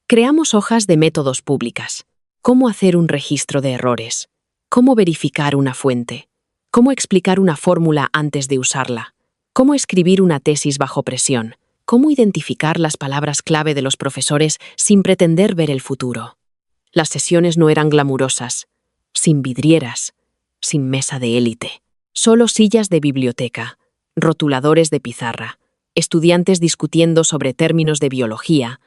creamos hojas de métodos públicas. Cómo hacer un registro de errores, cómo verificar una fuente, cómo explicar una fórmula antes de usarla, cómo escribir una tesis bajo presión, cómo identificar las palabras clave de los profesores sin pretender ver el futuro. Las sesiones no eran glamurosas, sin vidrieras, sin mesa de élite. Solo sillas de biblioteca, rotuladores de pizarra, estudiantes discutiendo sobre términos de biología,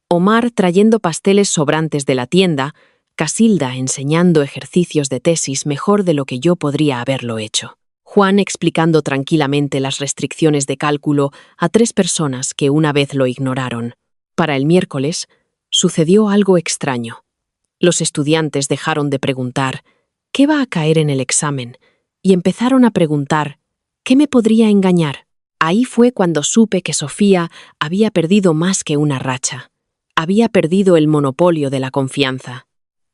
Omar trayendo pasteles sobrantes de la tienda, Casilda enseñando ejercicios de tesis mejor de lo que yo podría haberlo hecho. Juan explicando tranquilamente las restricciones de cálculo a 3 personas que una vez lo ignoraron. Para el miércoles, sucedió algo extraño. Los estudiantes dejaron de preguntar «¿Qué va a caer en el examen?», y empezaron a preguntar «¿Qué me podría engañar?». Ahí fue cuando supe que Sofía había perdido más que una racha. Había perdido el monopolio de la confianza.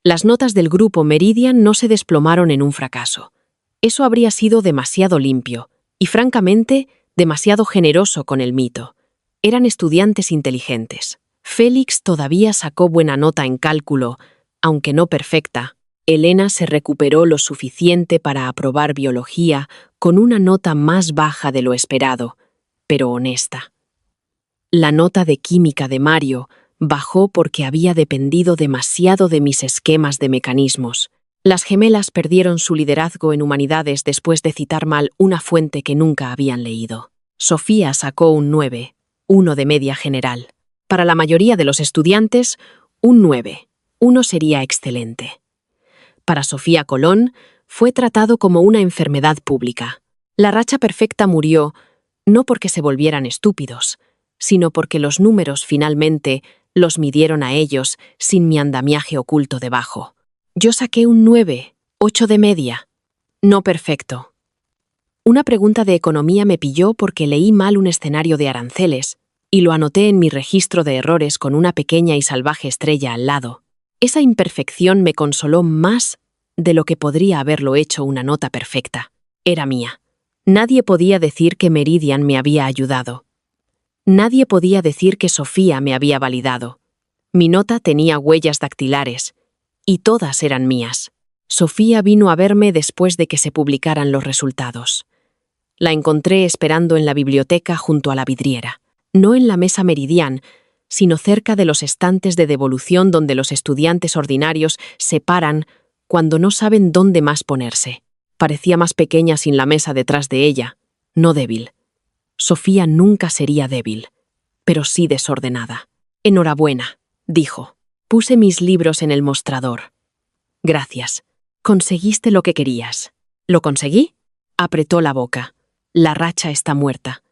Las notas del grupo Meridian no se desplomaron en un fracaso. Eso habría sido demasiado limpio y, francamente, demasiado generoso con el mito. Eran estudiantes inteligentes. Félix todavía sacó buena nota en cálculo, aunque no perfecta. Elena se recuperó lo suficiente para aprobar biología con una nota más baja de lo esperado, pero honesta. La nota de química de Mario bajó porque había dependido demasiado de mis esquemas de mecanismos. Las gemelas perdieron su liderazgo en humanidades después de citar mal una fuente que nunca habían leído. Sofía sacó un 9, 1 de media general. Para la mayoría de los estudiantes, un 9, 1 sería excelente. Para Sofía Colón, fue tratado como una enfermedad pública. La racha perfecta murió no porque se volvieran estúpidos, sino porque los números finalmente los midieron a ellos sin mi andamiaje oculto debajo. Yo saqué un 9, 8 de media. No perfecto. Una pregunta de economía me pilló porque leí mal un escenario de aranceles y lo anoté en mi registro de errores con una pequeña y salvaje estrella al lado. Esa imperfección me consoló más de lo que podría haberlo hecho una nota perfecta. Era mía. Nadie podía decir que Meridian me había ayudado. Nadie podía decir que Sofía me había validado. Mi nota tenía huellas dactilares, y todas eran mías. Sofía vino a verme después de que se publicaran los resultados. La encontré esperando en la biblioteca junto a la vidriera, no en la mesa Meridian, sino cerca de los estantes de devolución donde los estudiantes ordinarios se paran cuando no saben dónde más ponerse. Parecía más pequeña sin la mesa detrás de ella, no débil. Sofía nunca sería débil, pero sí desordenada. «Enhorabuena», dijo. Puse mis libros en el mostrador. «Gracias. Conseguiste lo que querías». «¿Lo conseguí?». Apretó la boca. «La racha está muerta.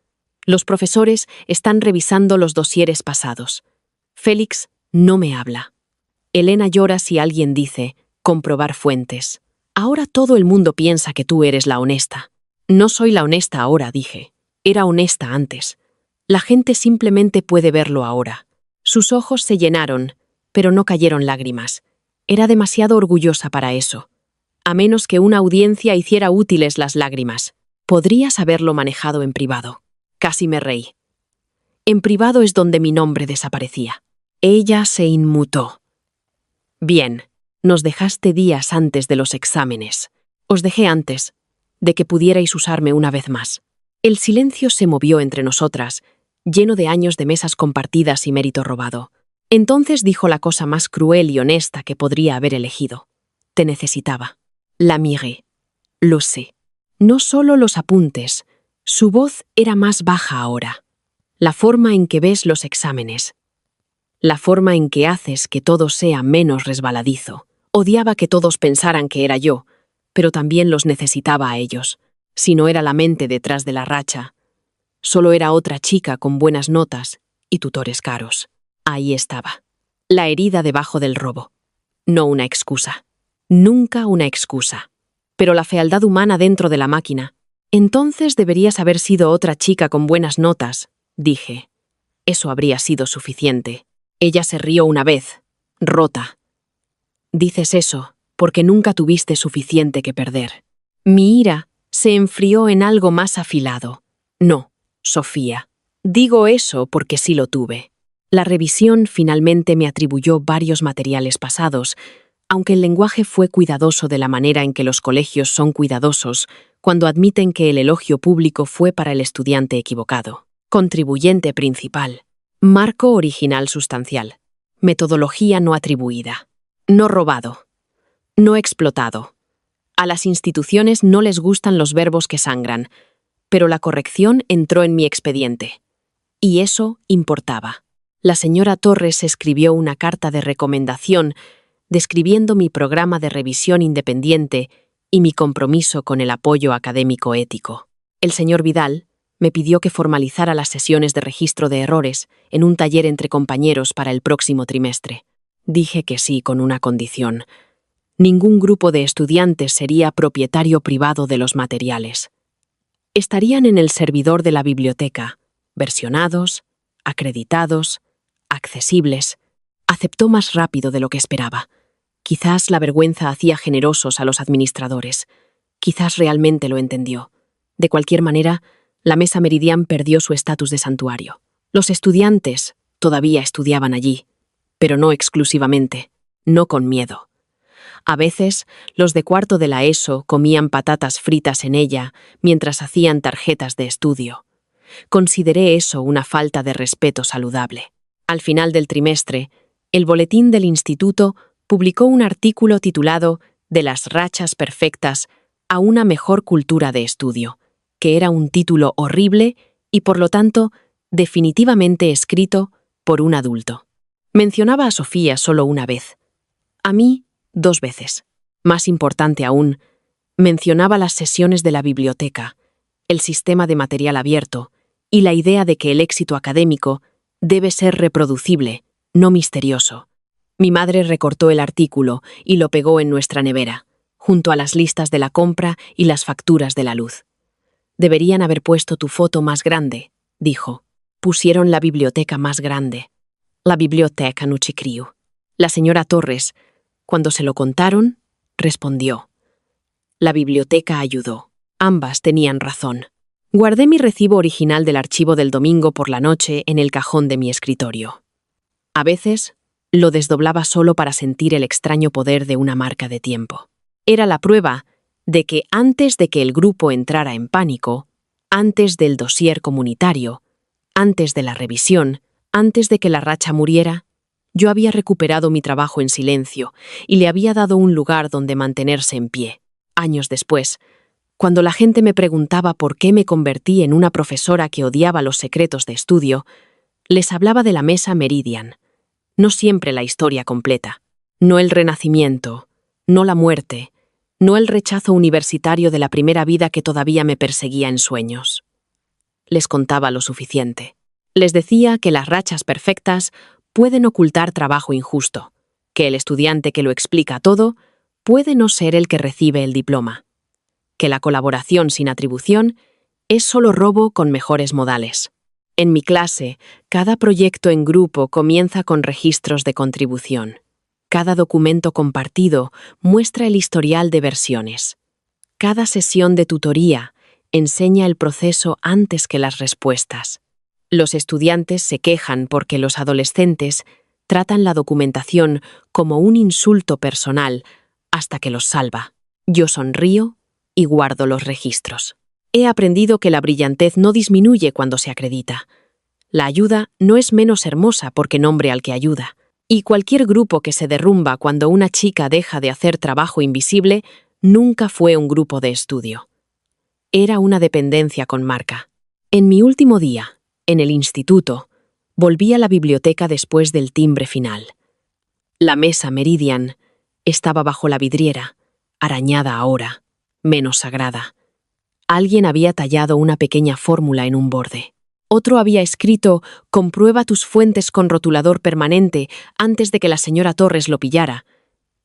Los profesores están revisando los dosieres pasados. Félix no me habla. Elena llora si alguien dice comprobar fuentes. Ahora todo el mundo piensa que tú eres la honesta». «No soy la honesta ahora», dije. «Era honesta antes. La gente simplemente puede verlo ahora». Sus ojos se llenaron, pero no cayeron lágrimas. Era demasiado orgullosa para eso. a menos que una audiencia hiciera útiles las lágrimas. Podrías haberlo manejado en privado. Casi me reí. En privado es donde mi nombre desaparecía. Ella se inmutó. Bien, nos dejaste días antes de los exámenes. Os dejé antes, de que pudierais usarme una vez más. El silencio se movió entre nosotras, lleno de años de mesas compartidas y mérito robado. Entonces dijo la cosa más cruel y honesta que podría haber elegido. Te necesitaba. La miré. Lo sé. No solo los apuntes. Su voz era más baja ahora. La forma en que ves los exámenes. La forma en que haces que todo sea menos resbaladizo. Odiaba que todos pensaran que era yo, pero también los necesitaba a ellos. Si no era la mente detrás de la racha, solo era otra chica con buenas notas y tutores caros. Ahí estaba. La herida debajo del robo. No una excusa. Nunca una excusa. Pero la fealdad humana dentro de la máquina. Entonces deberías haber sido otra chica con buenas notas, dije. Eso habría sido suficiente. Ella se rió una vez, rota. Dices eso porque nunca tuviste suficiente que perder. Mi ira se enfrió en algo más afilado. No, Sofía. Digo eso porque sí lo tuve. La revisión finalmente me atribuyó varios materiales pasados, aunque el lenguaje fue cuidadoso de la manera en que los colegios son cuidadosos cuando admiten que el elogio público fue para el estudiante equivocado. Contribuyente principal. Marco original sustancial. Metodología no atribuida. No robado. No explotado. A las instituciones no les gustan los verbos que sangran, pero la corrección entró en mi expediente. Y eso importaba. La señora Torres escribió una carta de recomendación describiendo mi programa de revisión independiente y mi compromiso con el apoyo académico ético. El señor Vidal me pidió que formalizara las sesiones de registro de errores en un taller entre compañeros para el próximo trimestre. Dije que sí con una condición. Ningún grupo de estudiantes sería propietario privado de los materiales. Estarían en el servidor de la biblioteca, versionados, acreditados, accesibles. Aceptó más rápido de lo que esperaba. Quizás la vergüenza hacía generosos a los administradores. Quizás realmente lo entendió. De cualquier manera, la Mesa Meridian perdió su estatus de santuario. Los estudiantes todavía estudiaban allí, pero no exclusivamente, no con miedo. A veces, los de cuarto de la ESO comían patatas fritas en ella mientras hacían tarjetas de estudio. Consideré eso una falta de respeto saludable. Al final del trimestre, el boletín del instituto publicó un artículo titulado «De las rachas perfectas a una mejor cultura de estudio», que era un título horrible y, por lo tanto, definitivamente escrito por un adulto. Mencionaba a Sofía solo una vez. A mí, 2 veces. Más importante aún, mencionaba las sesiones de la biblioteca, el sistema de material abierto y la idea de que el éxito académico debe ser reproducible, no misterioso. Mi madre recortó el artículo y lo pegó en nuestra nevera, junto a las listas de la compra y las facturas de la luz. Deberían haber puesto tu foto más grande, dijo. Pusieron la biblioteca más grande. La biblioteca no ci criu. La señora Torres, cuando se lo contaron, respondió. La biblioteca ayudó. Ambas tenían razón. Guardé mi recibo original del archivo del domingo por la noche en el cajón de mi escritorio. A veces, lo desdoblaba solo para sentir el extraño poder de una marca de tiempo. Era la prueba de que antes de que el grupo entrara en pánico, antes del dossier comunitario, antes de la revisión, antes de que la racha muriera, yo había recuperado mi trabajo en silencio y le había dado un lugar donde mantenerse en pie. Años después, cuando la gente me preguntaba por qué me convertí en una profesora que odiaba los secretos de estudio, les hablaba de la Mesa Meridian. No siempre la historia completa, no el renacimiento, no la muerte, no el rechazo universitario de la primera vida que todavía me perseguía en sueños. Les contaba lo suficiente. Les decía que las rachas perfectas pueden ocultar trabajo injusto, que el estudiante que lo explica todo puede no ser el que recibe el diploma, que la colaboración sin atribución es solo robo con mejores modales. En mi clase, cada proyecto en grupo comienza con registros de contribución. Cada documento compartido muestra el historial de versiones. Cada sesión de tutoría enseña el proceso antes que las respuestas. Los estudiantes se quejan porque los adolescentes tratan la documentación como un insulto personal hasta que los salva. Yo sonrío y guardo los registros. He aprendido que la brillantez no disminuye cuando se acredita. La ayuda no es menos hermosa porque nombre al que ayuda. Y cualquier grupo que se derrumba cuando una chica deja de hacer trabajo invisible nunca fue un grupo de estudio. Era una dependencia con marca. En mi último día, en el instituto, volví a la biblioteca después del timbre final. La mesa Meridian estaba bajo la vidriera, arañada ahora, menos sagrada. Alguien había tallado una pequeña fórmula en un borde. Otro había escrito: «Comprueba tus fuentes con rotulador permanente» antes de que la señora Torres lo pillara,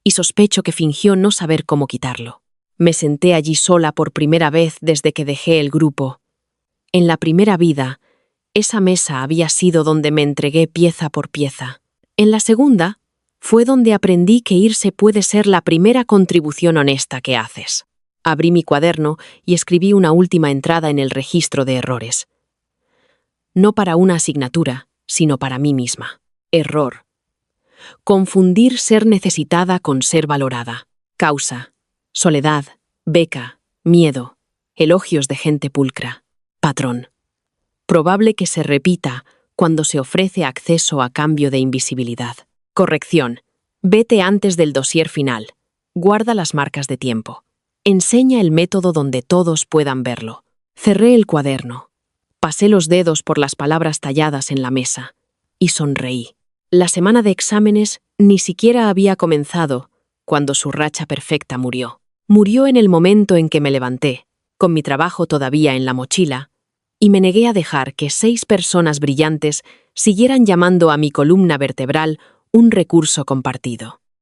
y sospecho que fingió no saber cómo quitarlo. Me senté allí sola por primera vez desde que dejé el grupo. En la primera vida, esa mesa había sido donde me entregué pieza por pieza. En la segunda, fue donde aprendí que irse puede ser la primera contribución honesta que haces. Abrí mi cuaderno y escribí una última entrada en el registro de errores. No para una asignatura, sino para mí misma. Error. Confundir ser necesitada con ser valorada. Causa. Soledad. Beca. Miedo. Elogios de gente pulcra. Patrón. Probable que se repita cuando se ofrece acceso a cambio de invisibilidad. Corrección. Vete antes del dossier final. Guarda las marcas de tiempo. Enseña el método donde todos puedan verlo. Cerré el cuaderno. Pasé los dedos por las palabras talladas en la mesa y sonreí. La semana de exámenes ni siquiera había comenzado cuando su racha perfecta murió. Murió en el momento en que me levanté, con mi trabajo todavía en la mochila, y me negué a dejar que 6 personas brillantes siguieran llamando a mi columna vertebral un recurso compartido.